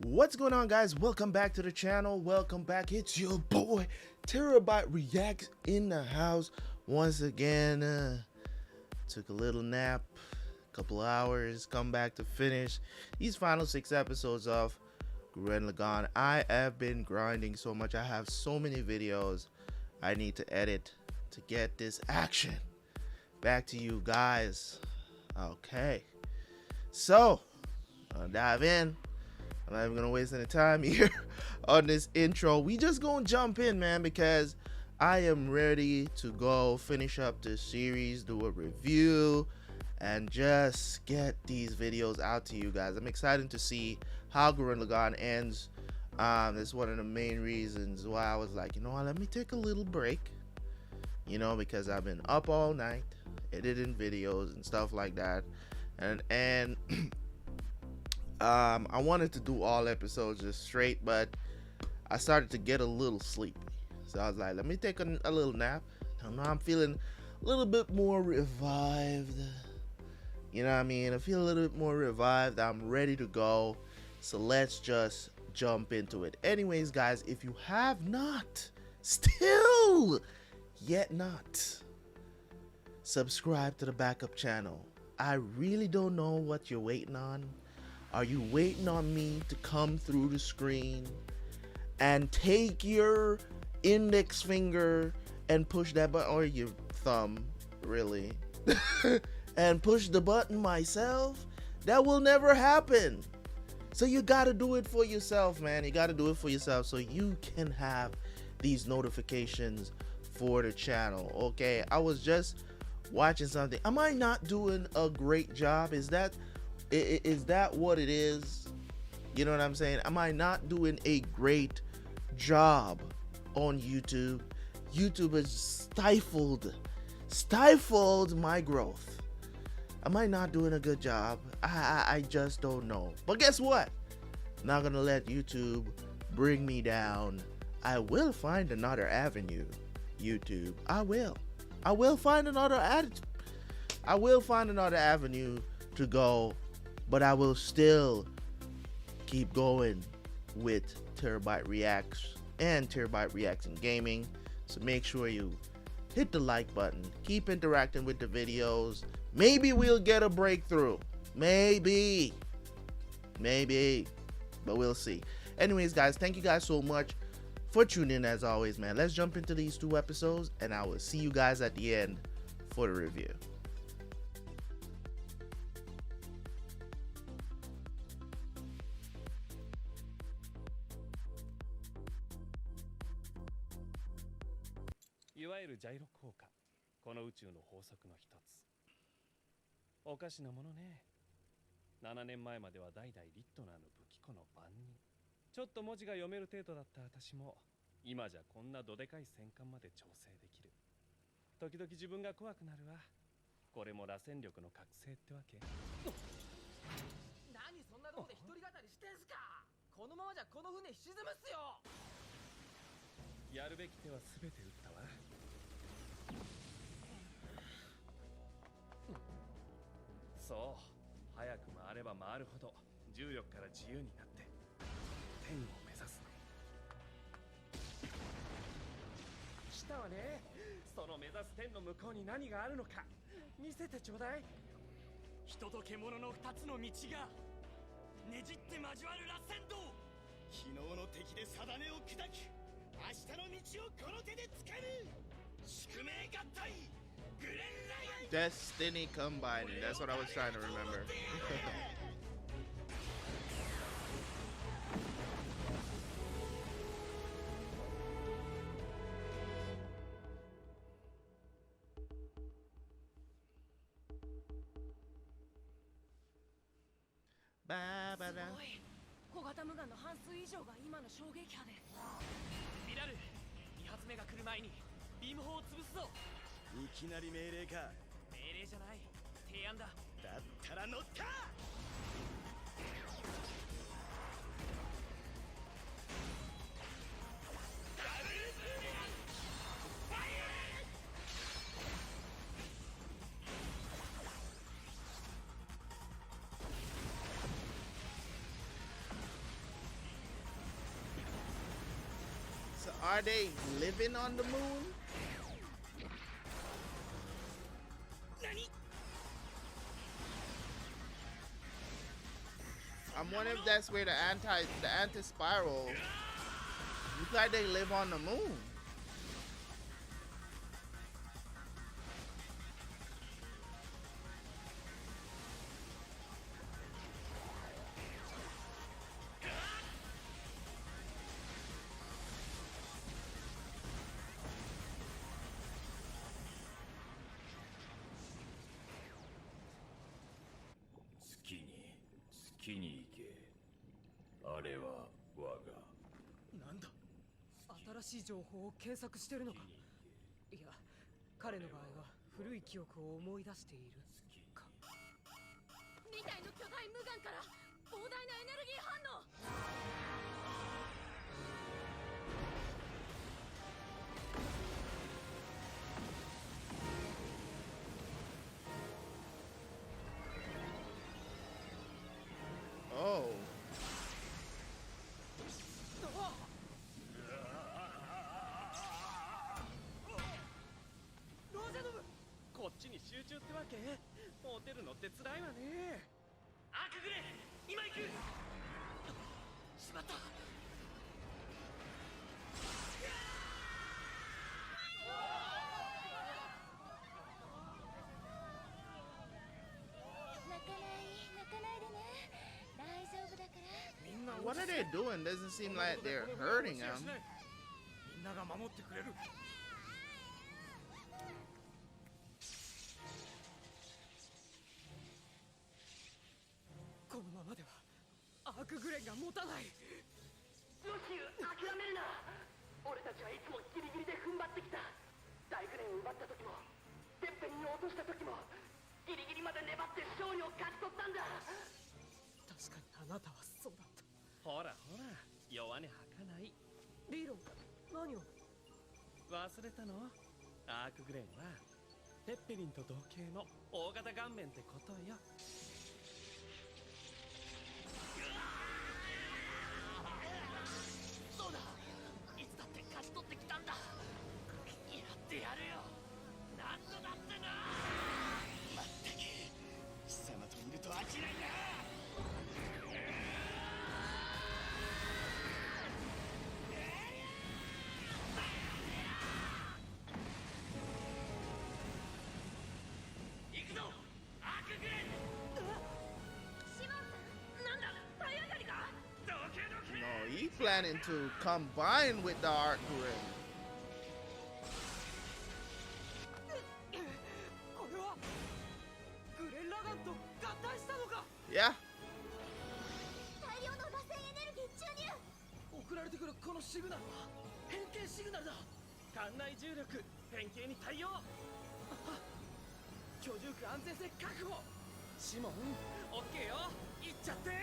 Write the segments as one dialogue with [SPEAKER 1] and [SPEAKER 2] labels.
[SPEAKER 1] What's going on, guys? Welcome back to the channel. Welcome back. It's your boy Terabyt Reacts in the house once again. Took a little nap, a couple hours, come back to finish these final 6 episodes of Gurren-Lagann. I have been grinding so much. I have so many videos I need to edit to get this action back to you guys. Okay, so I'll dive in. I'm not even gonna waste any time here on this intro. We just gonna jump in, man, because I am ready to go finish up this series, do a review, and just get these videos out to you guys. I'm excited to see how Gurren-Lagann ends. That's one of the main reasons why I was like, you know what, let me take a little break, you know, because I've been up all night editing videos and stuff like that, and I wanted to do all episodes just straight, but I started to get a little sleepy. So I was like, let me take a little nap. Now I'm feeling a little bit more revived. You know what I mean? I feel a little bit more revived. I'm ready to go. So let's just jump into it. Anyways, guys, if you have not, still yet not, subscribe to the backup channel. I really don't know what you're waiting on. Are you waiting on me to come through the screen and take your index finger and push that button, or your thumb, really, and push the button myself? That will never happen. So you gotta do it for yourself, man. You gotta do it for yourself so you can have these notifications for the channel. Okay, I was just watching something. Am I not doing a great job? Is that what it is? You know what I'm saying? Am I not doing a great job on YouTube? YouTube has stifled my growth. Am I not doing a good job? I just don't know. But guess what? I'm not gonna let YouTube bring me down. I will find another avenue. YouTube, I will find another avenue to go. But I will still keep going with Terabyt Reacts and Terabyt Reacts in Gaming. So make sure you hit the like button. Keep interacting with the videos. Maybe we'll get a breakthrough. Maybe. But we'll see. Anyways, guys, thank you guys so much for tuning in as always, man. Let's jump into these 2 episodes, and I will see you guys at the end for the review.
[SPEAKER 2] いわゆるジャイロ効果、この宇宙の法則の一つ。おかしなものね。7年前までは代々リットナーの武器庫の番人。ちょっと文字が読める程度だった私も、今じゃこんなどでかい戦艦まで調整できる。時々自分が怖くなるわ。これも螺旋力の覚醒ってわけ。
[SPEAKER 3] 何そんなとこで一人語りしてんすか。このままじゃこの船沈むっすよ。
[SPEAKER 2] やるべき手は全て打ったわ。そう、早く回れば回るほど重力から自由になって天を目指すの。来たわね。その目指す天の向こうに何があるのか見せてちょうだい。
[SPEAKER 4] 人と獣の2つの道がねじって交わる螺旋道。昨日の敵で定めを砕き、明日の道をこの手で掴む。宿命合体グレンラガン。
[SPEAKER 1] Destiny combining. That's what I was trying to remember. Bye bye.
[SPEAKER 3] すごい。小型無我の半数以上が今の衝撃波で。
[SPEAKER 4] ミラル、2発目が来る前にビーム砲を潰すぞ。いきなり命令か。命令じゃない、提案だ。だったら乗った。ダブルブーメランファイヤー。
[SPEAKER 1] Are they living on the moon? I'm wondering if that's where the anti-spiral look like they live on the moon.
[SPEAKER 3] なんだ、新しい情報を検索してるのか。いや、彼の場合は古い記憶を思い出しているか。
[SPEAKER 5] 2体の巨大無眼から膨大なエネルギー反応。
[SPEAKER 1] Oh.
[SPEAKER 2] こっちに集中ってわけ？モテるのって辛いわね。
[SPEAKER 4] アークグレン、今行く。しまった。
[SPEAKER 5] 泣かないでね。大丈夫だから。
[SPEAKER 1] What are they doing? Doesn't seem like they're hurting him.
[SPEAKER 4] みんなが守ってくれる。
[SPEAKER 3] このままではアークグレンが持たない。
[SPEAKER 6] ロシュ諦めるな。俺たちはいつもギリギリで踏ん張ってきた。大グレンを奪った時もてっぺんに落とした時もギリギリまで粘って勝利を勝ち取ったんだ。
[SPEAKER 3] 確かにあなたはそうだった。
[SPEAKER 2] ほらほら、弱音吐かない。
[SPEAKER 3] リーロン、何を。
[SPEAKER 2] 忘れたの？アークグレンはペッペリンと同型の大型顔面ってことよ。
[SPEAKER 6] そうだ、いつだって勝ち取ってきたんだ。やってやるよ、何度だってな。
[SPEAKER 4] まったく貴様といると飽きないな。
[SPEAKER 6] 行くぞ、アークグレン。
[SPEAKER 5] シモンさん、なんだ、体当たりか。
[SPEAKER 1] No, he's planning to combine with the Arc-Gurren.
[SPEAKER 3] これはグレン・ラガンと合体したのか。
[SPEAKER 1] Yeah.
[SPEAKER 5] 大量の螺旋エネルギー注入。
[SPEAKER 3] 送られてくるこのシグナルは変形シグナルだ。
[SPEAKER 2] 館内重力変形に対応。
[SPEAKER 3] 居住区安全性確保。
[SPEAKER 2] シモン、オッケーよ、行っちゃって。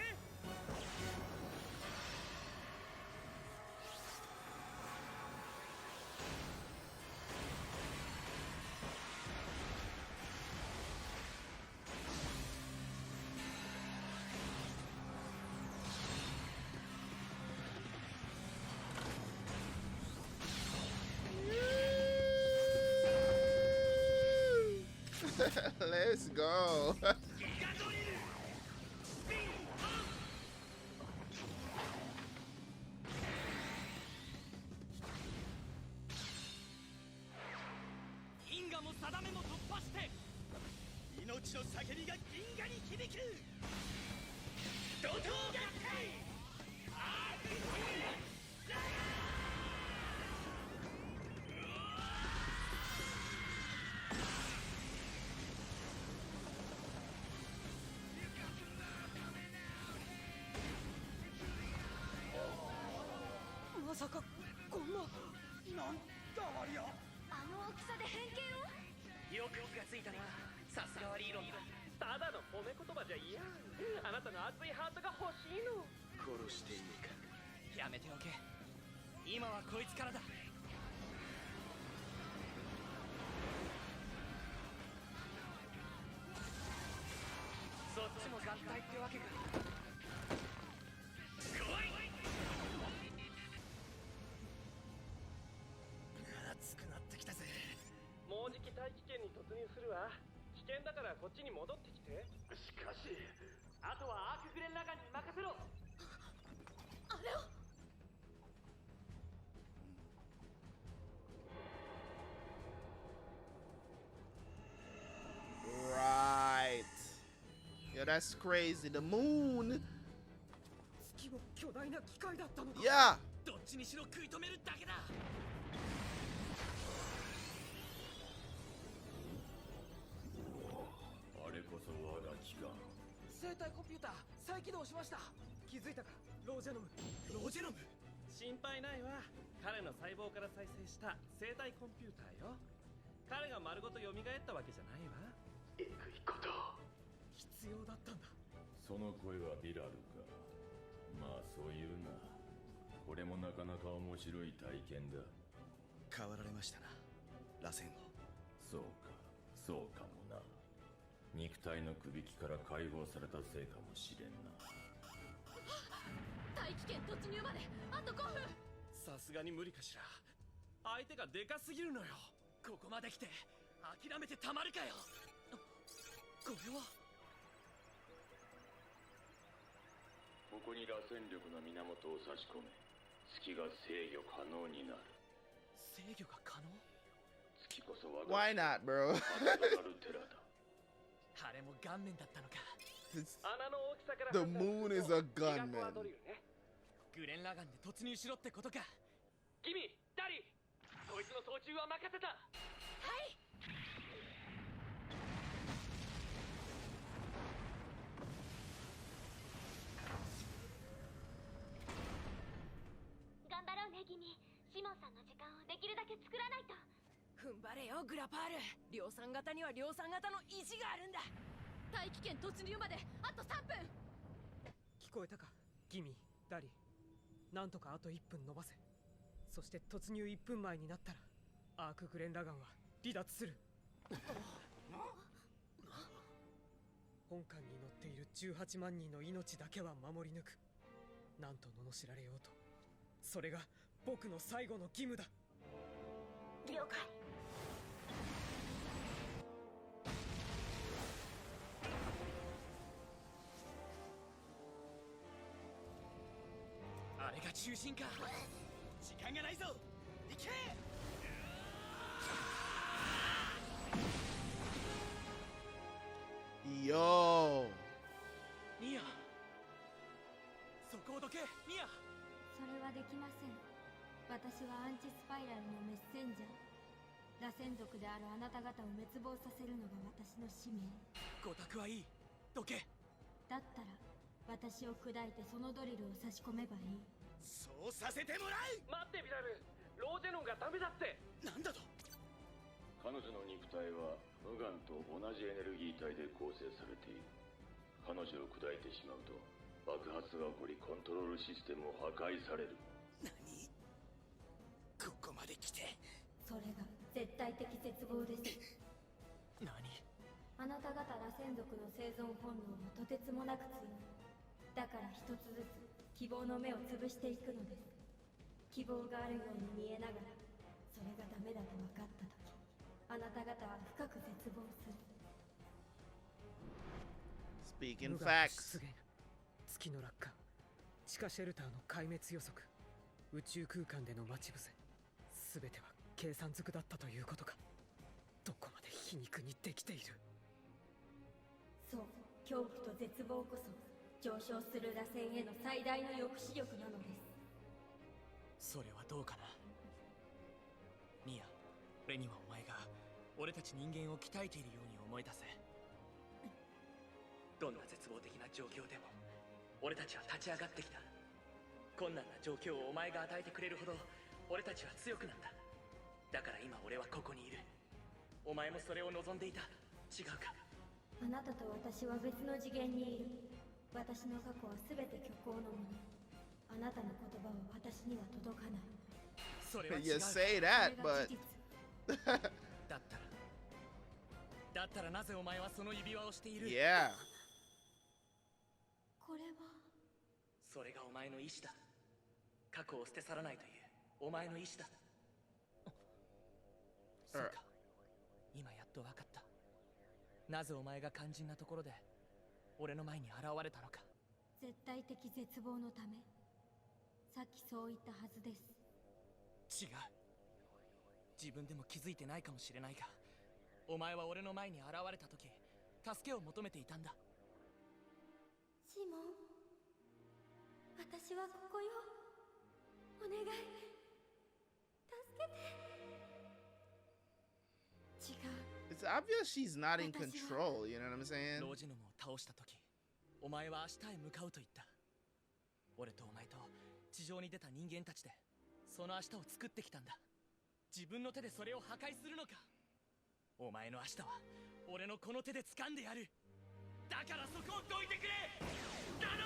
[SPEAKER 1] Let's go.
[SPEAKER 4] 銀河も定めも突破して命の叫びが銀河に響く。怒涛合体アークグレン。
[SPEAKER 3] まさかこんな。
[SPEAKER 4] なんだありゃ。
[SPEAKER 5] あの大きさで変形を。
[SPEAKER 6] よく気がついたな、さすがはリーロンだ。
[SPEAKER 2] ただの褒め言葉じゃいや。あなたの熱いハートが欲しいの。
[SPEAKER 4] 殺していいか。
[SPEAKER 6] やめておけ、今はこいつからだ。そっちも合体ってわけか。来い。
[SPEAKER 2] 大気圏に突入するわ。危険だからこっちに戻ってきて。
[SPEAKER 4] しかし、あとはアークグレンラガンに任せろ。
[SPEAKER 5] あれを
[SPEAKER 1] Right. Yeah, that's crazy. The moon.
[SPEAKER 3] 月も巨大な機械だったのか。
[SPEAKER 1] Yeah.
[SPEAKER 4] どっちにしろ食い止めるだけだ。
[SPEAKER 7] あれこそ我が機関。
[SPEAKER 3] 生体コンピューター再起動しました。気づいたか、ロージェノム。
[SPEAKER 4] ロジェノム。
[SPEAKER 2] 心配ないわ。彼の細胞から再生した生体コンピューターよ。彼が丸ごと蘇ったわけじゃないわ。
[SPEAKER 4] えぐいこと。
[SPEAKER 3] 必要だったんだ。
[SPEAKER 7] その声はビラルか。まあそういうな。これもなかなか面白い体験だ。
[SPEAKER 4] 変わられましたな、螺旋を。
[SPEAKER 7] そうか、そうかもな。肉体のくびきから解放されたせいかもしれんな。
[SPEAKER 5] 大気圏突入まであと5分。
[SPEAKER 2] さすがに無理かしら。相手がでかすぎるのよ。
[SPEAKER 4] ここまで来て諦めてたまるかよ。これは
[SPEAKER 7] ここに螺旋力の源を差し込め、月が制御可能になる。
[SPEAKER 4] 制御が可能。
[SPEAKER 7] 月こそ我が
[SPEAKER 1] Why not, bro?
[SPEAKER 7] 花となる寺だ。
[SPEAKER 4] あれも顔面だったのか。
[SPEAKER 2] 穴の大きさから
[SPEAKER 1] The
[SPEAKER 2] 判断する
[SPEAKER 1] moon
[SPEAKER 2] と
[SPEAKER 1] is a
[SPEAKER 2] ギガコア
[SPEAKER 1] gunman.
[SPEAKER 2] ドリルね。
[SPEAKER 4] グレンラガンで突入しろってことか。
[SPEAKER 2] 君、ダリー、そいつの操縦は任せた。
[SPEAKER 5] はい。頑張ろうねギミ。シモンさんの時間をできるだけ作らないと。
[SPEAKER 3] 踏ん張れよグラパール。量産型には量産型の意地があるんだ。
[SPEAKER 5] 大気圏突入まであと3分。
[SPEAKER 3] 聞こえたか、ギミ、ダリ。なんとかあと1分伸ばせ。そして突入1分前になったらアーク・グレン・ラガンは離脱する。本艦に乗っている18万人の命だけは守り抜く。なんと罵られようと、それが僕の最後の義務だ。
[SPEAKER 5] 了解。
[SPEAKER 4] あれが中心か。時間がないぞ。行け。
[SPEAKER 1] Yo.
[SPEAKER 4] ミア、そこをどけ。ミア。
[SPEAKER 8] それはできません。私はアンチスパイラルのメッセンジャー。螺旋族であるあなた方を滅亡させるのが私の使命。
[SPEAKER 4] ご託はいい。どけ。
[SPEAKER 8] だったら私を砕いてそのドリルを差し込めばいい。
[SPEAKER 4] そうさせてもらう。
[SPEAKER 2] 待ってビラル、ロージェノンがダメだって。
[SPEAKER 4] なんだと。
[SPEAKER 7] 彼女の肉体は無眼と同じエネルギー体で構成されている。彼女を砕いてしまうと爆発が起こりコントロールシステムを破壊される。
[SPEAKER 4] 何。ここまで来て。
[SPEAKER 8] それが絶対的絶望です。
[SPEAKER 4] 何。
[SPEAKER 8] あなた方螺旋族の生存本能はとてつもなく強い。だから一つずつ希望の芽を潰していくのです。希望があるように見えながら、それがダメだと分かった時、あなた方は深く絶望する。
[SPEAKER 1] Speaking
[SPEAKER 3] 無我の
[SPEAKER 1] facts.
[SPEAKER 3] 出現、月の落下、地下シェルターの壊滅予測、宇宙空間での待ち伏せ、全ては計算づくだったということか。どこまで皮肉にできている。
[SPEAKER 8] そう、恐怖と絶望こそ上昇する螺旋への最大の抑止力なのです。
[SPEAKER 4] それはどうかな。ミア、レにはお前が俺たち人間を鍛えているように思えたぜ。どんな絶望的な状況でも俺たちは立ち上がってきた。困難な状況をお前が与えてくれるほど俺たちは強くなった。だから今俺はここにいる。お前もそれを望んでいた。違うか。
[SPEAKER 8] あなたと私は別の次元にいる。私の過去は全て虚構のもの。あなたの言葉は私には届かない。
[SPEAKER 4] それは違う。
[SPEAKER 1] You say that,
[SPEAKER 8] それが
[SPEAKER 1] but
[SPEAKER 8] 事実。
[SPEAKER 4] だったらなぜお前はその指輪をしている。
[SPEAKER 1] yeah.
[SPEAKER 8] これは
[SPEAKER 4] それがお前の意志だ。過去を捨て去らないというお前の意志だ。そうか。今や
[SPEAKER 3] っと分かった。なぜお前が肝心なところで俺の前に現れたのか。
[SPEAKER 8] 絶対的絶望のため。さっきそう言ったはずです。
[SPEAKER 3] 違う。自分でも気づいてないかもしれないが、お前は俺の前に現れた時助けを求めていたんだ。
[SPEAKER 8] シモン、私はここよ。お願い、助けて。違う。
[SPEAKER 1] It's obvious she's not in control, you know what I'm saying?
[SPEAKER 3] ロジノムを倒した時、お前は明日へ向かうと言った。俺とお前と地上に出た人間たちでその明日を作ってきたんだ。自分の手でそれを破壊するのか。お前の明日は俺のこの手で掴んでやる。だからそこをどいてくれ。頼む。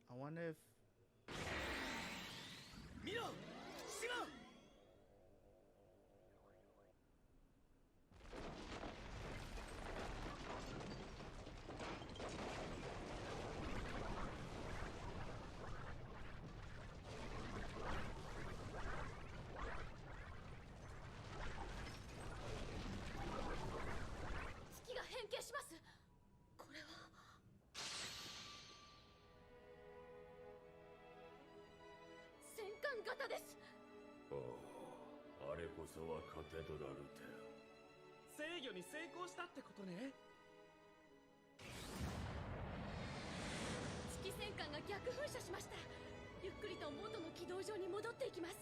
[SPEAKER 1] I wonder if
[SPEAKER 4] 見ろ、シモン。
[SPEAKER 5] 月が変形します。これは戦艦型です。
[SPEAKER 7] ああ、あれこそはカテドラルテ
[SPEAKER 3] 制御に成功したってことね。
[SPEAKER 5] 月戦艦が逆噴射しました。ゆっくりと元の軌道上に戻っていきます。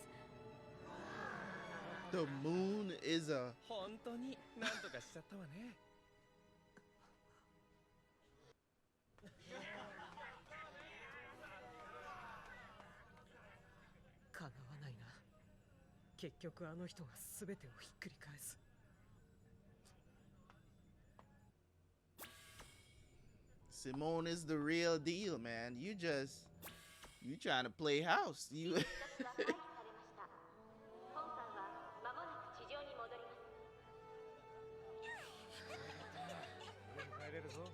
[SPEAKER 1] the moon is a
[SPEAKER 2] 本当になんとかしちゃったわね。
[SPEAKER 3] 叶わないな。結局あの人が全てをひっくり返す。
[SPEAKER 1] Simone is the real deal, man. You trying to play house. You
[SPEAKER 8] 今回は間もなく地上に戻ります。
[SPEAKER 2] 帰れるぞ。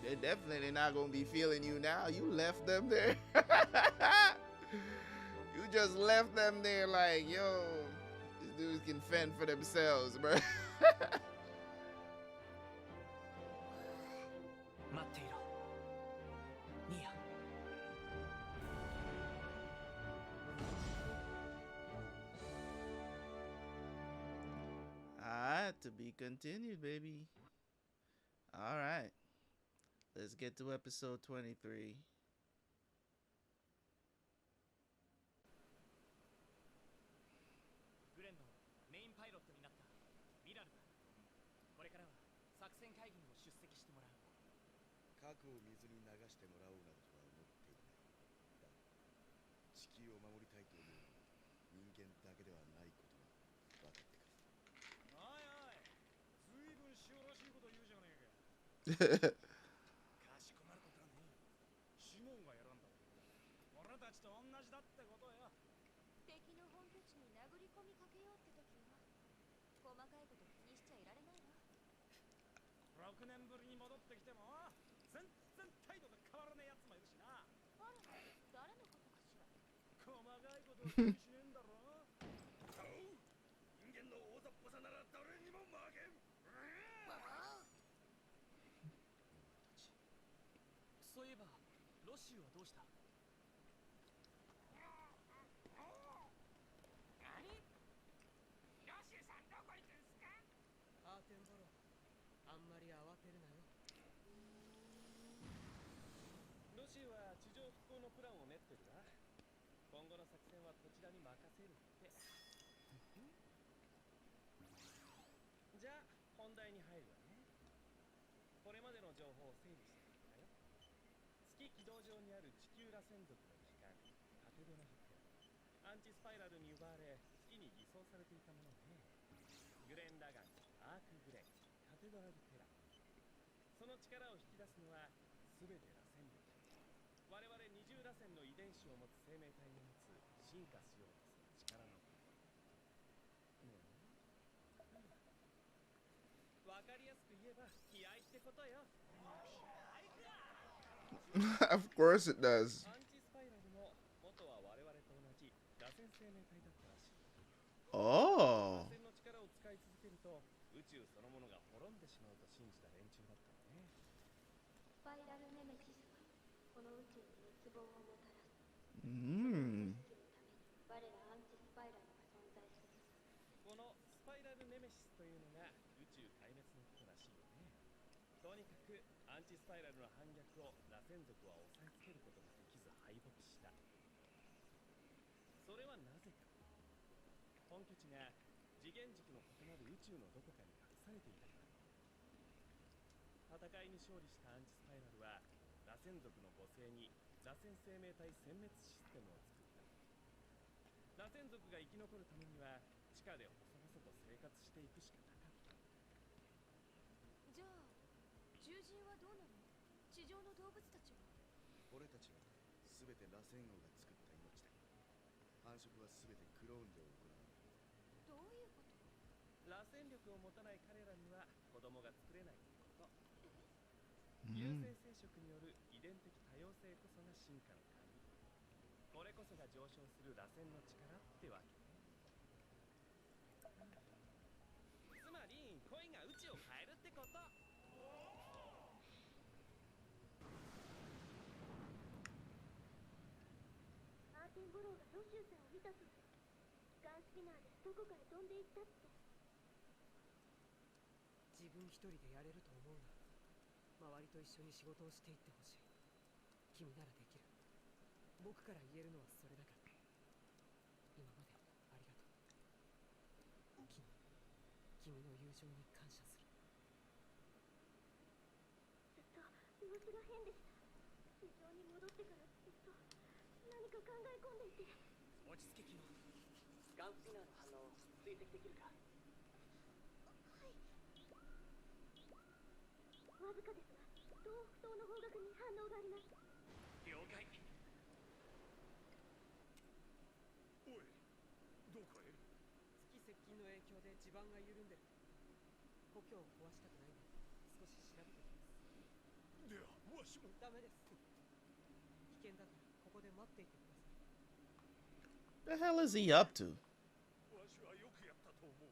[SPEAKER 1] They're definitely not gonna be feeling you now. You left them there. You just left them there like, yo, these dudes can fend for themselves, bro.
[SPEAKER 3] 待っていろ、ニア。
[SPEAKER 1] Alright, to be continued, baby. Alright. Let's get to episode 23.
[SPEAKER 3] グレンのメインパイロットになったミラルだ。これからは作戦会議にも出席してもらう。
[SPEAKER 4] 核を水に流してもらおうなどとは思っていない。だが地球を守りたいと思う人間だけではないことが分かってくる。おいおい、ずいぶん塩らしいこと言うじゃねえか。かしこまることはねえ。シモンが選んだ。俺たちと同じだってことよ。
[SPEAKER 8] 敵の本拠地に殴り込みかけようって時は細かいこと気にしちゃいられないわ。
[SPEAKER 4] 6年ぶりに戻ってきても全然態度が変わらねえやつもいるしな。
[SPEAKER 8] あら、誰のことかしら。
[SPEAKER 4] 細かいことを気にしねえんだろ。人間の大雑把さなら誰にも負けん。
[SPEAKER 3] そういえばロシューはどうした？アーテンボロ、あんまり慌てるなよ。
[SPEAKER 2] ロシーは地上復興のプランを練ってるわ。今後の作戦はこちらに任せるって。じゃあ本題に入るわね。これまでの情報を整理してみたよ。月軌道上にある地球螺旋族の機関カテドラルテラ、アンチスパイラルに奪われ月に偽装されていたものね。グレン・ラガン、アーク・グレン、カテドラルテラ。その力を引き出すのは全て螺旋力。我々二重螺旋の遺伝子を持つ生命体の持つ進化しようとする力のこと。わかりやすく言えば気合ってことよ。
[SPEAKER 1] Of course it does.
[SPEAKER 2] アンチスパイラルも元は我々と同じ螺旋生命体だったらしい。螺
[SPEAKER 1] Oh.
[SPEAKER 2] 旋の力を使い続けると宇宙そのものが滅んでしまうと信じた連中だったのね。
[SPEAKER 8] スパイラルネメシスはこの宇宙に滅亡をもたらす。
[SPEAKER 1] Mm.
[SPEAKER 8] 我らアンチスパイラルが存在する。
[SPEAKER 2] このスパイラルネメシスというのが宇宙壊滅のことらしいよね。とにかくアンチスパイラルの反逆を螺旋族は抑えつけることができず敗北した。それはなぜか。本拠地が次元軸の異なる宇宙のどこかに隠されていたから。戦いに勝利したアンチスパイラルは螺旋族の母星に螺旋生命体殲滅システムを作った。螺旋族が生き残るためには地下で細々と生活していくしかなかった。
[SPEAKER 5] じゃあ獣人はどうなの？地上の動物たちは？
[SPEAKER 4] 俺たちは全て螺旋王が作った命だ。繁殖は全てクローンで行う。
[SPEAKER 5] どういうこと？
[SPEAKER 2] 螺旋力を持たない彼らには子供が作れないってこと。有
[SPEAKER 1] Mm.
[SPEAKER 2] 性生殖による遺伝的多様性こそが進化の鍵。これこそが上昇する螺旋の力ってわけね。つまり恋が宇宙を変えるってこと。
[SPEAKER 8] アーテンボローがロシューさんを見たそうです。ガンスピナーでどこかへ飛んでいったって。
[SPEAKER 3] 自分一人でやれると思うな。周りと一緒に仕事をしていってほしい。君ならできる。僕から言えるのはそれだから。今までありがとう。君の友情に感謝する。
[SPEAKER 8] ずっと様子が変でした。地上に戻ってからずっと何か考え込んでいて。
[SPEAKER 6] 落ち着けキノ。ガンスピナーの反応を追跡できるか？
[SPEAKER 8] わずかですが、東北東の方角に反応があります。
[SPEAKER 6] 了解。
[SPEAKER 4] おい、どこへ？
[SPEAKER 3] 月接近の影響で地盤が緩んでる。故郷を壊したくないんで少し調べてきます。
[SPEAKER 4] では、わしも。
[SPEAKER 3] ダメです。危険だからここで待っていてください。
[SPEAKER 1] The hell is he up to?
[SPEAKER 4] わしはよくやったと思うぞ。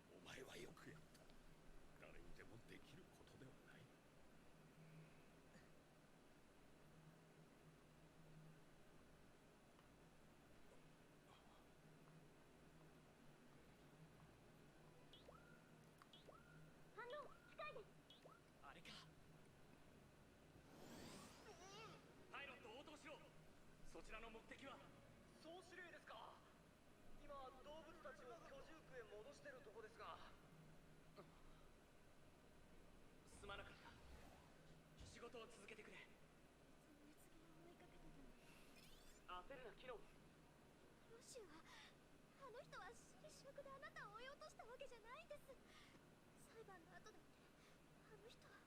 [SPEAKER 4] お前はよくやった。誰にでもできることではない。
[SPEAKER 8] 反応近いです。
[SPEAKER 6] あれか。パイロット応答しろ。そちらの目的は？総司令ですか。今動物たちを居住区へ戻してるとこですが。すまなかった。仕事を続けてくれ。
[SPEAKER 5] 熱源を追いかけてでも。
[SPEAKER 6] 焦るなキノ。
[SPEAKER 5] ロシはあの人は私利私欲であなたを追い落としたわけじゃないんです。裁判の後だってあの人は。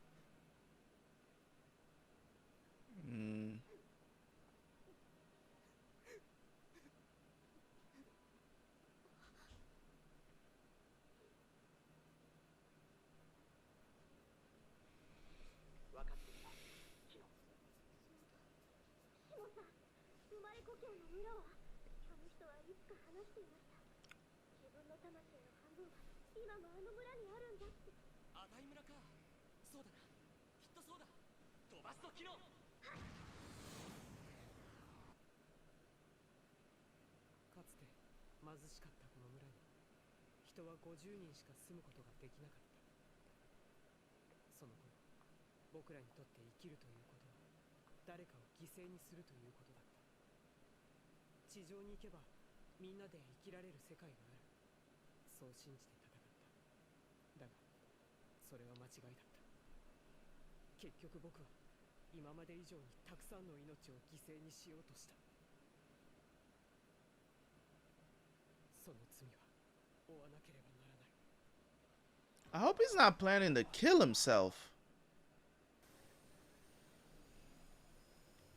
[SPEAKER 1] Mm.
[SPEAKER 6] 分かっていたキノ。
[SPEAKER 8] シモさん、生まれ故郷の村は、あの人はいつか話していました。自分の魂の半分は今もあの村にあるんだって。
[SPEAKER 6] アタイ村か。そうだな。きっとそうだ。飛ばすぞキノ。
[SPEAKER 3] かつて貧しかったこの村に人は50人しか住むことができなかった。その頃僕らにとって生きるということは誰かを犠牲にするということだった。地上に行けばみんなで生きられる世界がある。そう信じて戦った。だがそれは間違いだった。結局僕は今まで以上にたくさんの命を犠牲にしようとした。その罪は負わなければならない。
[SPEAKER 1] I hope he's not planning to kill himself.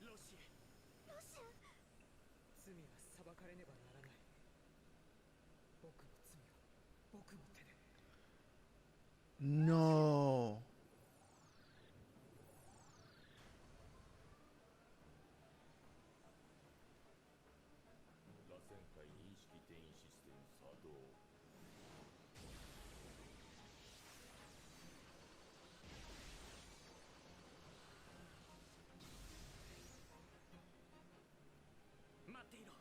[SPEAKER 6] ロシ
[SPEAKER 5] ロシア
[SPEAKER 3] 罪は裁かれねばならない。僕の罪は僕の手で。
[SPEAKER 1] No.
[SPEAKER 7] 螺旋階認識転移システム作動。
[SPEAKER 4] 待っていろ、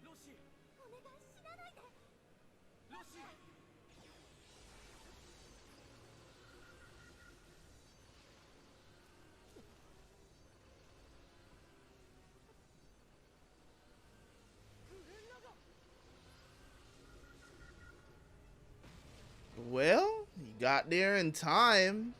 [SPEAKER 4] ロシー。
[SPEAKER 5] お願い、死なないで。
[SPEAKER 4] ロシー。
[SPEAKER 1] Well, he got there in time.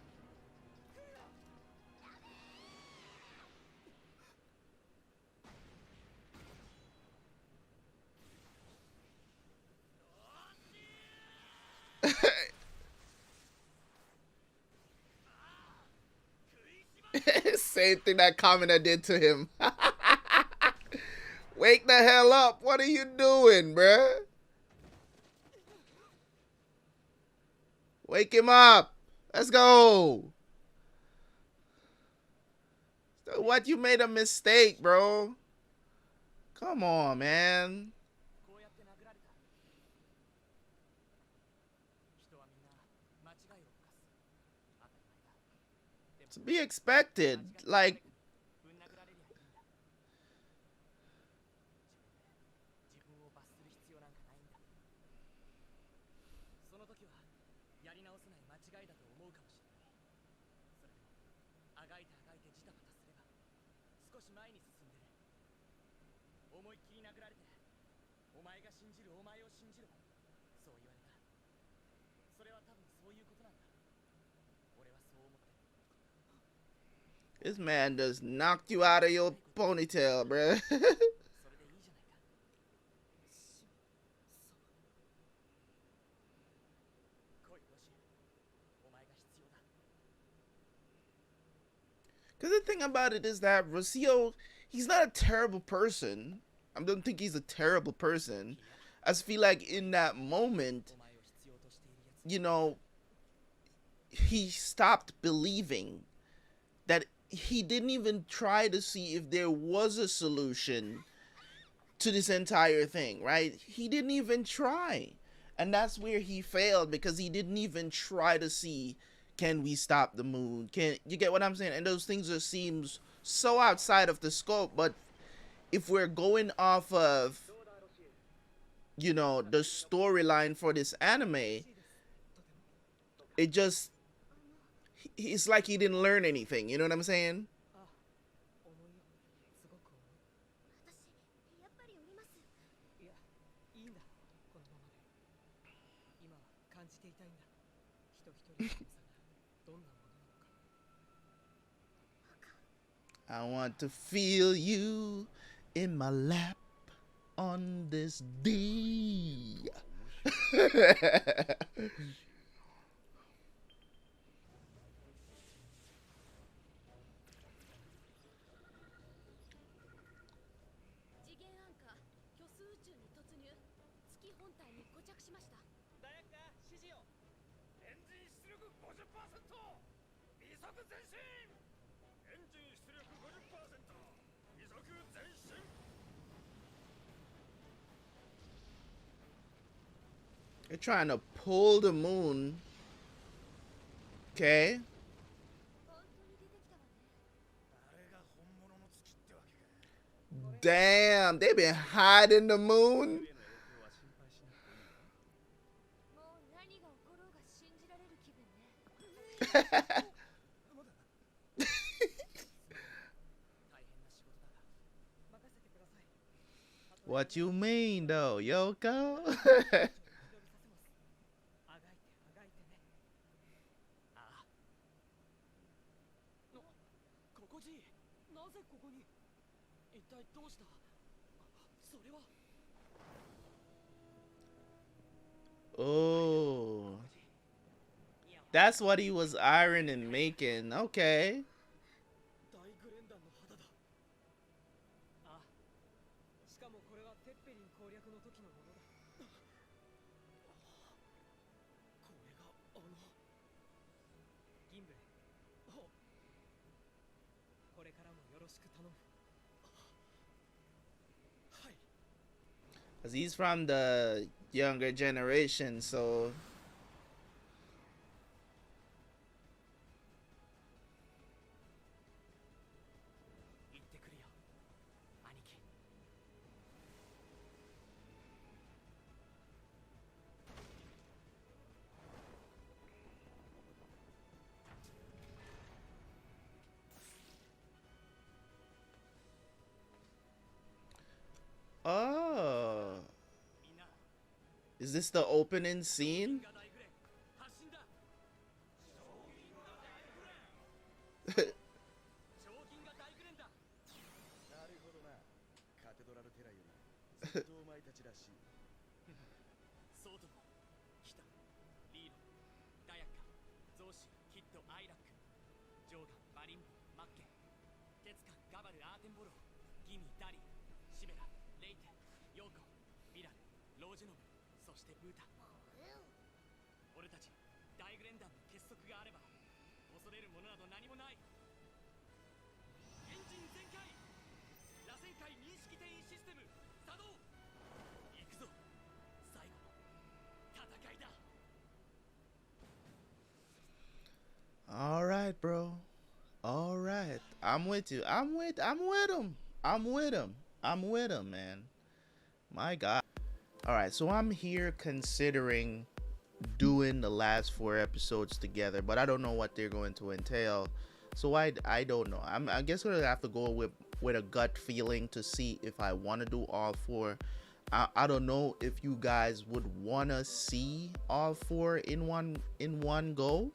[SPEAKER 1] Same thing that Kamina did to him. Wake the hell up. What are you doing, bruh? Wake him up. Let's go. So what? You made a mistake, bro. Come on, man.
[SPEAKER 4] こうやって殴られた。人はみんな間違いを犯す。当たり前だ。でも
[SPEAKER 1] To be expected. Like,
[SPEAKER 4] ぶん殴られりゃいいんだ。自分を罰する必要なんかないんだ。その時はやり直せない間違いだと思うかもしれない。それでもあがいてあがいてジタバタすれば少し前に進んでる。思いっきり殴られて、お前が信じるお前を信じろ、そう言われた。それは多分そういうことなんだ。俺はそう思ってる。
[SPEAKER 1] this man just knocked you out of your ponytail, bruh.
[SPEAKER 4] それでいいじゃないか。来い、ロシー。お前が必要だ。
[SPEAKER 1] Because the thing about it is that Rossiu, he's not a terrible person. I don't think he's a terrible person. I just feel like in that moment,
[SPEAKER 4] お前を必要としているやつ。
[SPEAKER 1] you know, he stopped believing that he didn't even try to see if there was a solution to this entire thing, right? He didn't even try. And that's where he failed, because he didn't even try to see, can we stop the moon? Can you get what I'm saying? And those things just seems so outside of the scope. But if we're going off of, you know, the storyline for this anime, it just, it's like he didn't learn anything. You know what I'm saying?
[SPEAKER 3] あ、重いよ。すごく重い。
[SPEAKER 5] 私、やっぱり降ります。
[SPEAKER 3] いや、いいんだ。このままで。今は感じていたいんだ。人一人の重さがどんなものなのか。
[SPEAKER 1] I want to feel you in my lap on this day.
[SPEAKER 5] 次元アンカー、虚数宇宙に突入。月本体に固着しました。
[SPEAKER 4] ダヤッカ、指示を。エンジン出力 50%。微速前進。エンジン出力 50%。微速前進。
[SPEAKER 1] They're trying to pull the moon. Okay.
[SPEAKER 5] 本当に出てきたわね。
[SPEAKER 4] あれが本物の月ってわけか。
[SPEAKER 1] Damn, they've been hiding the moon.
[SPEAKER 5] もう何が起ころうが信じられる気分ね。
[SPEAKER 4] 大変な仕事だが
[SPEAKER 3] 任せてください。
[SPEAKER 1] What you mean, though, Yoko?
[SPEAKER 3] 広げさせます。あがいてあがいてね。
[SPEAKER 4] ああ。ここじ。なぜここに。一体どうした。それは。
[SPEAKER 1] Oh, that's what he was ironing and making. Okay.
[SPEAKER 4] 大グレン団の肌だ。
[SPEAKER 3] ああ。しかもこれはテッペリン攻略の時のものだ。
[SPEAKER 4] これが
[SPEAKER 3] しく頼む。
[SPEAKER 4] はい。
[SPEAKER 1] Cause he's from the younger generation, so
[SPEAKER 3] 行ってくるよ、兄貴。
[SPEAKER 1] oh,
[SPEAKER 4] みんな
[SPEAKER 1] is this the opening scene?
[SPEAKER 4] が大グレン発進だ。賞金が大グレンだ。なるほどな。カテドラルテラよりずっとお前たちらしい。ソートも来た。リード、ダヤッカ、ゾウシ、キッド、アイラック、ジョーガン、マリンボ、マッケン、テツカン、ガバル、アーテンボロー、ギミ、ダリン、シベラ、レイテ、ヨーコ、ビラル、ロージェノブ、そしてブータ。俺たち大グレン団の結束があれば恐れるものなど何もない。エンジン全開、螺旋階認識転移システム作動。行くぞ、最後の戦いだ。
[SPEAKER 1] All right, bro. All right, I'm with you. I'm with him. I'm with him. I'm with him, man. My God. All right, so I'm here considering doing the last 4 episodes together, but I don't know what they're going to entail. So I don't know. I guess we're gonna have to go with a gut feeling to see if I want to do all 4. I don't know if you guys would want to see all 4 in one go.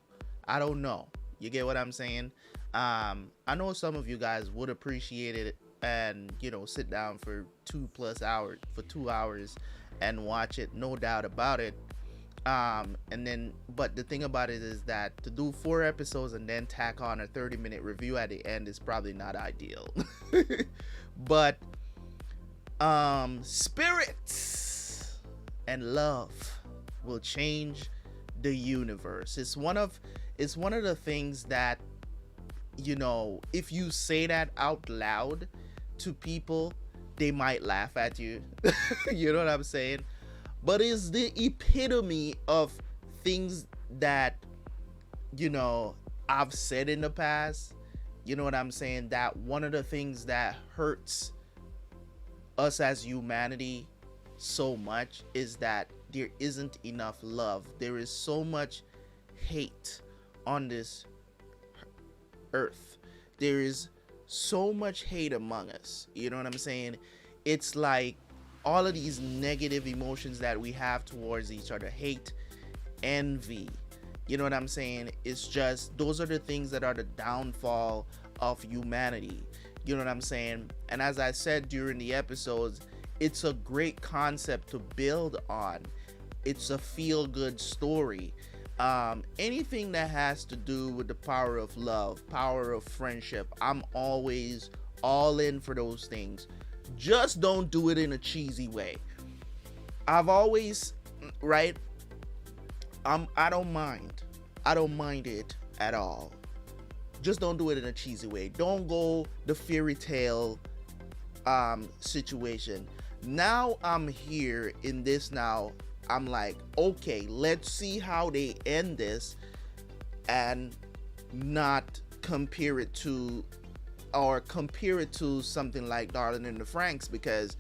[SPEAKER 1] I don't know. You get what I'm saying? I know some of you guys would appreciate it and, you know, sit down for 2+ hours, for 2 hours and watch it, no doubt about it. And then, but the thing about it is that to do 4 episodes and then tack on a 30-minute review at the end is probably not ideal. But spirits and love will change the universe. It's one of the things that, you know, if you say that out loud to people, they might laugh at you. You know what I'm saying? But it's the epitome of things that, you know, I've said in the past. You know what I'm saying? That one of the things that hurts us as humanity so much is that there isn't enough love. There is so much hate on this earth. There is so much hate among us. You know what I'm saying? It's like all of these negative emotions that we have towards each other, hate, envy, you know what I'm saying? It's just, those are the things that are the downfall of humanity. You know what I'm saying? And as I said during the episodes, it's a great concept to build on. It's a feel-good story. Anything that has to do with the power of love, power of friendship, I'm always all in for those things. Just don't do it in a cheesy way. I've always, right? I don't mind it at all. Just don't do it in a cheesy way. Don't go the fairy tale situation. Now I'm here in this now. I'm like, okay, let's see how they end this and not compare it to, or compare it to something like Darling in the Franxx, because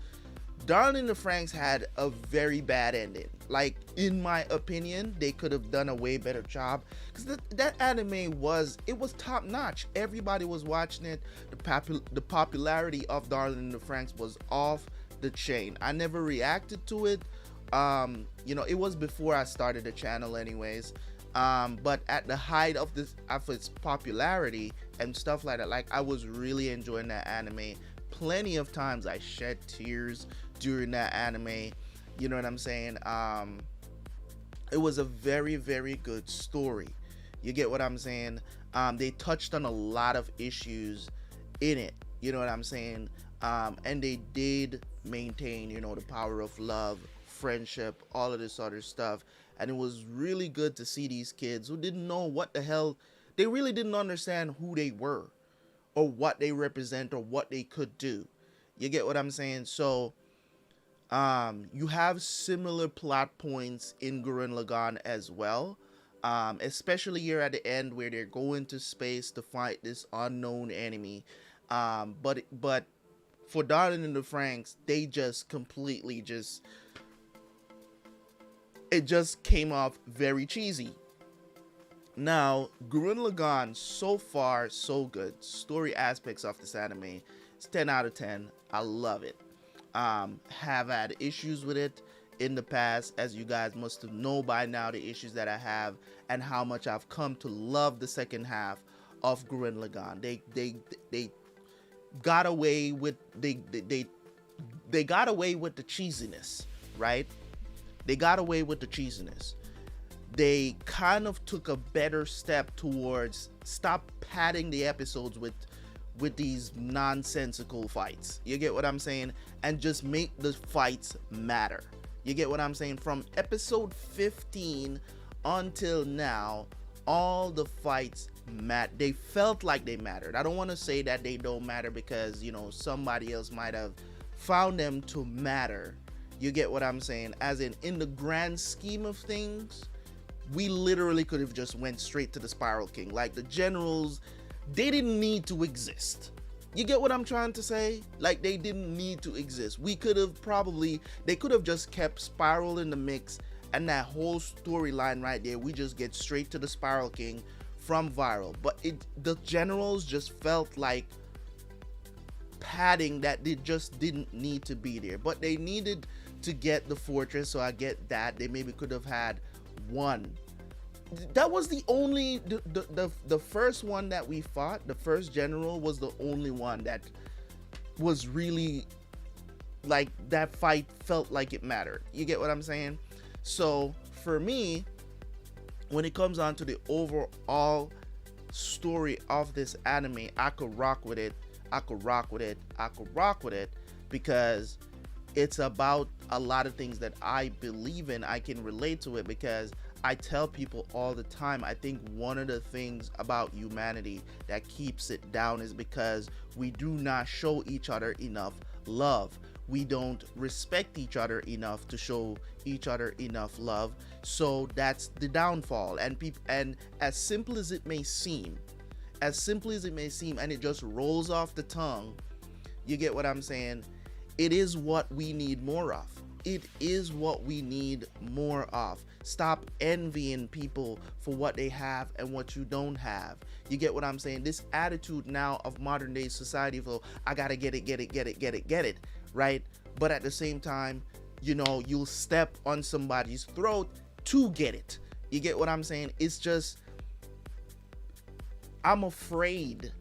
[SPEAKER 1] Darling in the Franxx had a very bad ending. Like, in my opinion, they could have done a way better job, because that anime was top notch. Everybody was watching it. The popularity of Darling in the Franxx was off the chain. I never reacted to it. You know, it was before I started the channel anyways. But at the height of its popularity and stuff like that, like, I was really enjoying that anime. Plenty of times I shed tears during that anime. You know what I'm saying? It was a very, very good story. You get what I'm saying? They touched on a lot of issues in it. You know what I'm saying? And they did maintain, you know, the power of love, friendship, all of this other stuff. And it was really good to see these kids who didn't know what the hell, they really didn't understand who they were or what they represent or what they could do. You get what I'm saying? So you have similar plot points in Gurren Lagann as well. Especially here at the end where they're going to space to fight this unknown enemy. But for Darling and the Franxx, they just completely it just came off very cheesy. Now, Gurren Lagann, so far, so good. Story aspects of this anime, it's 10 out of 10. I love it. Have had issues with it in the past, as you guys must have known by now, the issues that I have and how much I've come to love the second half of Gurren Lagann. They got away with they got away with the cheesiness, right? They got away with the cheesiness. They kind of took a better step towards stop padding the episodes with these nonsensical fights. You get what I'm saying? And just make the fights matter. You get what I'm saying? From episode 15 until now, all the fights they felt like they mattered. I don't want to say that they don't matter because, you know, somebody else might have found them to matter. You get what I'm saying? As in the grand scheme of things, we literally could have just went straight to the Spiral King. Like, the generals, they didn't need to exist. You get what I'm trying to say? Like, they didn't need to exist. They could have just kept Spiral in the mix, and that whole storyline right there, we just get straight to the Spiral King from Viral. But the generals just felt like padding that they just didn't need to be there. But they needed to get the fortress, so I get that. They maybe could have had one. That was the only the first one that we fought. The first general was the only one that was really like, that fight felt like it mattered. You get what I'm saying? So for me, when it comes on to the overall story of this anime, I could rock with it. I could rock with it because it's about a lot of things that I believe in. I can relate to it because I tell people all the time, I think one of the things about humanity that keeps it down is because we do not show each other enough love. We don't respect each enough enough to show each other enough love. So that's the downfall. And as simple as it may seem, and it just rolls off the tongue, you get what I'm saying? It is what we need more of. It is what we need more of. Stop envying people for what they have and what you don't have. You get what I'm saying? This attitude now of modern day society for, I gotta get it, right? But at the same time, you know, you'll step on somebody's throat to get it. You get what I'm saying? It's just, I'm afraid,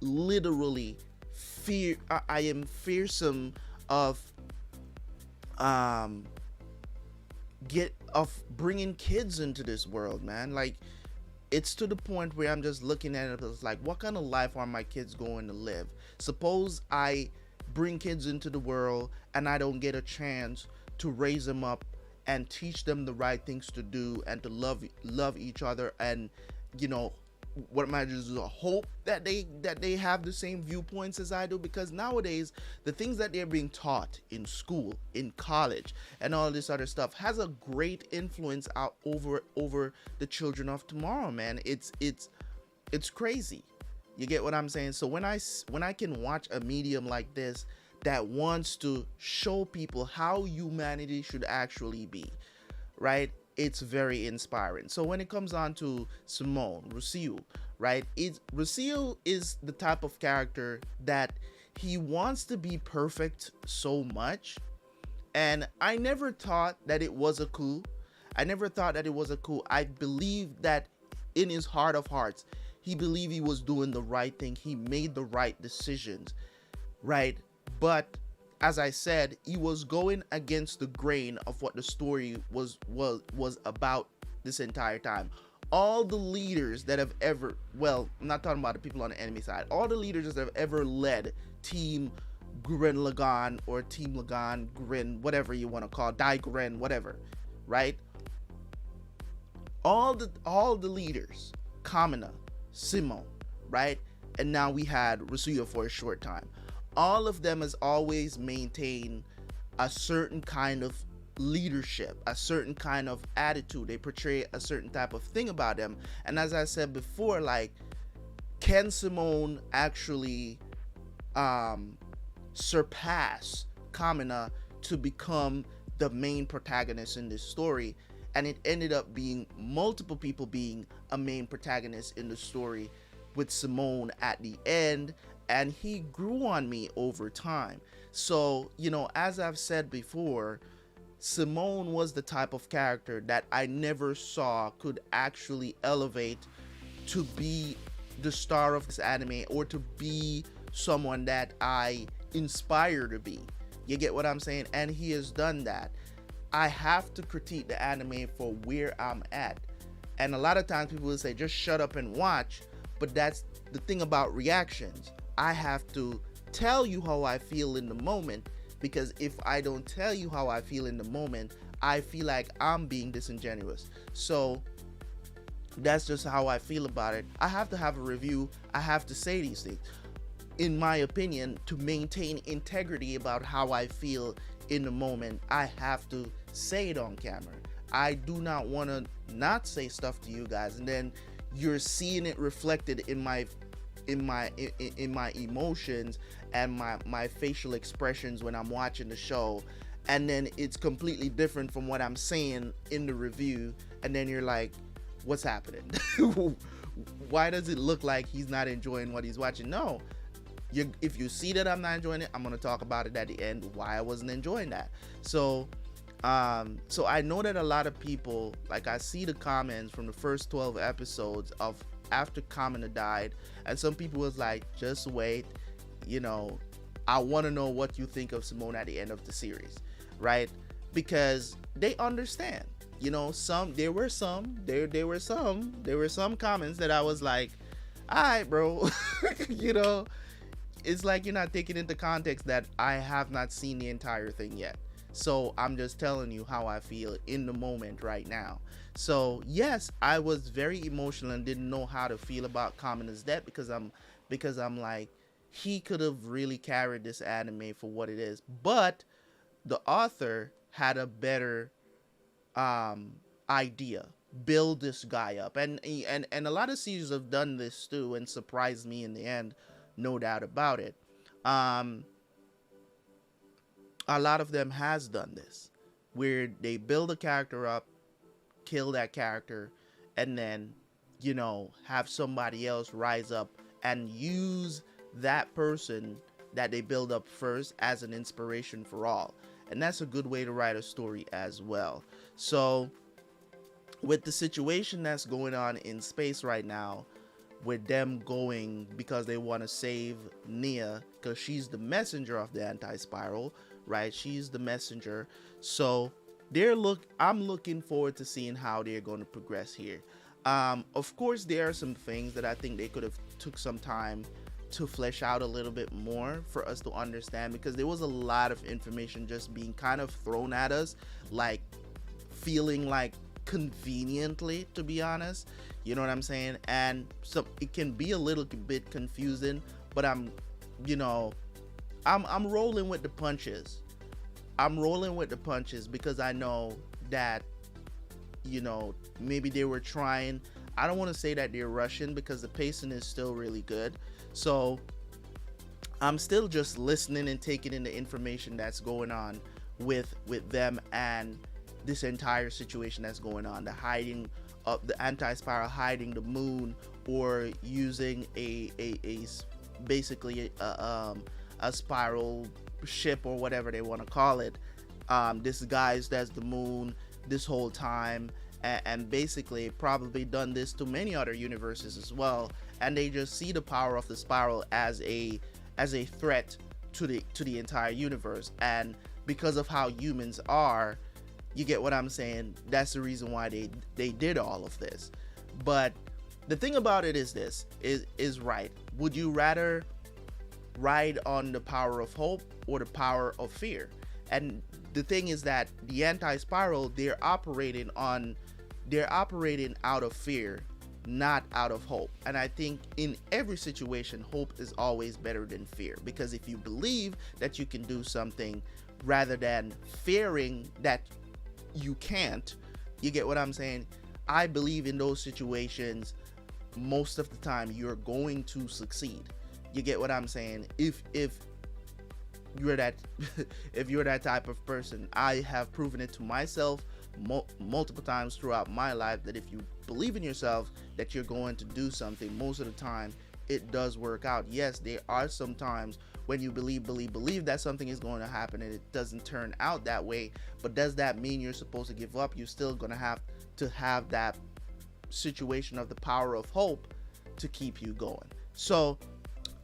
[SPEAKER 1] literally I am fearsome of bringing kids into this world, man. Like, it's to the point where I'm just looking at it as like, what kind of life are my kids going to live? Suppose I bring kids into the world and I don't get a chance to raise them up and teach them the right things to do and to love each other, and, you know, what am I just hope that they have the same viewpoints as I do? Because nowadays the things that they're being taught in school, in college, and all this other stuff has a great influence out over the children of tomorrow, man. It's crazy. You get what I'm saying? So when I can watch a medium like this that wants to show people how humanity should actually be, right? It's very inspiring. So when it comes on to Simone, Rossiu, right? Rossiu is the type of character that he wants to be perfect so much. And I never thought that it was a coup. I believe that in his heart of hearts, he believed he was doing the right thing. He made the right decisions, right? But as I said, he was going against the grain of what the story was about this entire time. All the leaders that have ever, well, I'm not talking about the people on the enemy side, all the leaders that have ever led Team Gurren-Lagann or Team Lagann, Gurren, whatever you want to call it, Dai-Gurren, whatever, right? All the leaders, Kamina, Simone, right? and now we had Rossiu for a short time. All of them has always maintained a certain kind of leadership, a certain kind of attitude. They portray a certain type of thing about them. And as I said before, like, can Simone actually surpass Kamina to become the main protagonist in this story? And it ended up being multiple people being a main protagonist in the story, with Simone at the end, and he grew on me over time. So, you know, as I've said before, Simone was the type of character that I never saw could actually elevate to be the star of this anime, or to be someone that I inspire to be. You get what I'm saying? And he has done that. I have to critique the anime for where I'm at. And a lot of times people will say, just shut up and watch. But that's the thing about reactions. I have to tell you how I feel in the moment, because if I don't tell you how I feel in the moment, I feel like I'm being disingenuous. So that's just how I feel about it. I have to have a review. I have to say these things, in my opinion, to maintain integrity about how I feel in the moment. I have to say it on camera. I do not want to not say stuff to you guys, and then you're seeing it reflected in my emotions and my facial expressions when I'm watching the show, and then it's completely different from what I'm saying in the review, and then you're like, what's happening? Why does it look like he's not enjoying what he's watching? No, if you see that I'm not enjoying it, I'm going to talk about it at the end, why I wasn't enjoying that. So I know that a lot of people, like, I see the comments from the first 12 episodes of after Kamina died, and some people was like, just wait, you know, I want to know what you think of Simone at the end of the series, right? Because they understand, you know, there were some comments that I was like, all right, bro, you know, it's like you're not taking into context that I have not seen the entire thing yet. So I'm just telling you how I feel in the moment right now. So yes, I was very emotional and didn't know how to feel about Kamina's death, because I'm like, he could have really carried this anime for what it is. But the author had a better idea. Build this guy up. And a lot of series have done this too and surprised me in the end, no doubt about it. A lot of them has done this, where they build a character up, kill that character, and then, you know, have somebody else rise up and use that person that they build up first as an inspiration for all. And that's a good way to write a story as well. So with the situation that's going on in space right now, with them going because they want to save Nia, because she's the messenger of the anti-spiral, right? She's the messenger. So I'm looking forward to seeing how they're going to progress here. Of course, there are some things that I think they could have took some time to flesh out a little bit more for us to understand, because there was a lot of information just being kind of thrown at us, like feeling like conveniently, to be honest, you know what I'm saying? And so it can be a little bit confusing, but I'm rolling with the punches. I'm rolling with the punches because I know that, you know, maybe they were trying. I don't want to say that they're rushing, because the pacing is still really good. So I'm still just listening and taking in the information that's going on with them and this entire situation that's going on. The hiding of the anti-spiral, hiding the moon, or using basically a spiral ship or whatever they want to call it, disguised as the moon this whole time, and basically probably done this to many other universes as well, and they just see the power of the spiral as a threat to the entire universe. And because of how humans are, you get what I'm saying, that's the reason why they did all of this. But the thing about it is this is right. Would you rather ride on the power of hope or the power of fear? And the thing is that the anti-spiral, they're operating out of fear, not out of hope. And I think in every situation, hope is always better than fear, because if you believe that you can do something rather than fearing that you can't, you get what I'm saying? I believe in those situations, most of the time you're going to succeed. You get what I'm saying? If you're that if you're that type of person, I have proven it to myself multiple times throughout my life that if you believe in yourself that you're going to do something, most of the time it does work out. Yes, there are some times when you believe that something is going to happen and it doesn't turn out that way, but does that mean you're supposed to give up? You're still going to have that situation of the power of hope to keep you going. So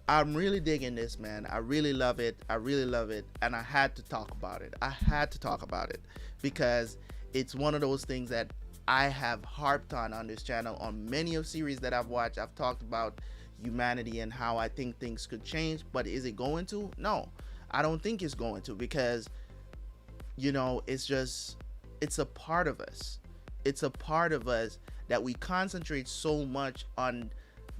[SPEAKER 1] I'm really digging this, man. I really love it. And I had to talk about it because it's one of those things that I have harped on this channel on many of series that I've watched. I've talked about humanity and how I think things could change, but is it going to? No, I don't think it's going to, because it's a part of us. It's a part of us that we concentrate so much on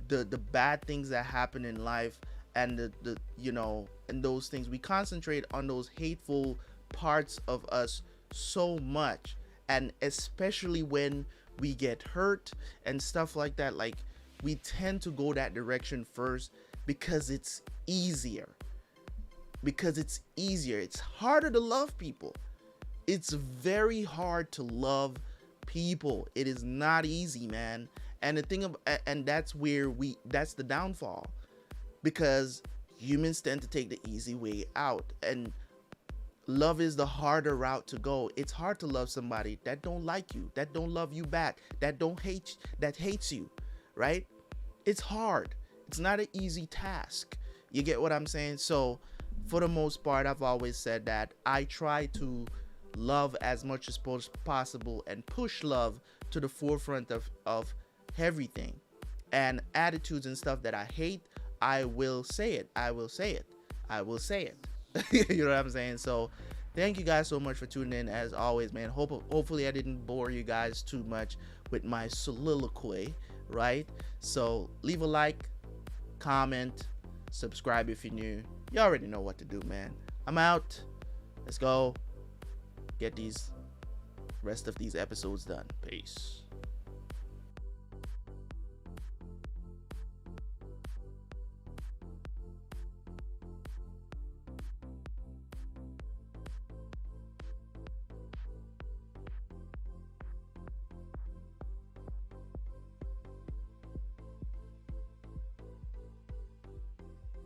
[SPEAKER 1] the bad things that happen in life, and and those things. We concentrate on those hateful parts of us so much, and especially when we get hurt and stuff like that, like we tend to go that direction first because it's easier. It's harder to love people. It's very hard to love people. It is not easy, man. And that's the downfall, because humans tend to take the easy way out, and love is the harder route to go. It's hard to love somebody that don't like you, that don't love you back, that hates you, right? It's hard. It's not an easy task. You get what I'm saying? So for the most part, I've always said that I try to love as much as possible and push love to the forefront of everything. And attitudes and stuff that I hate, I will say it. You know what I'm saying? So thank you guys so much for tuning in, as always, man. Hopefully I didn't bore you guys too much with my soliloquy, right? So leave a like, comment, subscribe if you're new. You already know what to do, man. I'm out. Let's go get these rest of these episodes done. Peace.